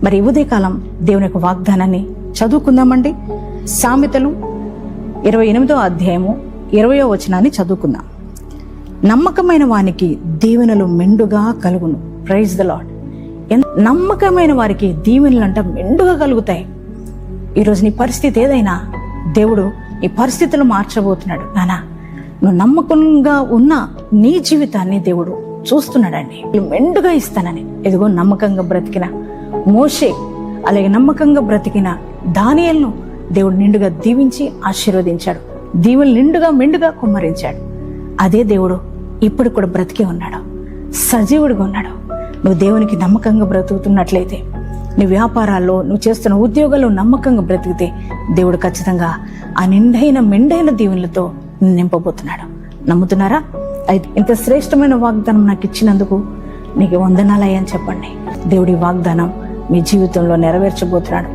మరి ఉదయకాలం దేవుని యొక్క వాగ్దానాన్ని చదువుకుందామండి. సామెతలు 28వ అధ్యాయము 20వ వచనాన్ని చదువుకుందాం. నమ్మకమైన వానికి దీవెనలు మెండుగా కలుగును. Praise the Lord. నమ్మకమైన వారికి దీవెనలు మెండుగా కలుగుతాయి. ఈరోజు నీ పరిస్థితి ఏదైనా దేవుడు ఈ పరిస్థితులు మార్చబోతున్నాడు. నానా, నువ్వు నమ్మకంగా ఉన్న నీ జీవితాన్ని దేవుడు చూస్తున్నాడండి. మెండుగా ఇస్తానని. ఎదుగో నమ్మకంగా బ్రతికిన మోషే, అలాగే నమ్మకంగా బ్రతికిన దానియేలును దేవుడు నిండుగా దీవించి ఆశీర్వదించాడు. దీవులు నిండుగా మెండుగా కుమ్మరించాడు. అదే దేవుడు ఇప్పుడు కూడా బ్రతికే ఉన్నాడు, సజీవుడిగా ఉన్నాడు. నువ్వు దేవునికి నమ్మకంగా బ్రతుకుతున్నట్లయితే, నీ వ్యాపారాల్లో, నువ్వు చేస్తున్న ఉద్యోగాల్లో నమ్మకంగా బ్రతికితే దేవుడు ఖచ్చితంగా ఆ మెండైన దీవెనలతో నింపబోతున్నాడు. నమ్ముతున్నారా? అయితే ఇంత శ్రేష్టమైన వాగ్దానం నాకు ఇచ్చినందుకు నీకు వందనాలయ్యని చెప్పండి. దేవుడి వాగ్దానం మీ జీవితంలో నెరవేర్చబోతున్నాడు.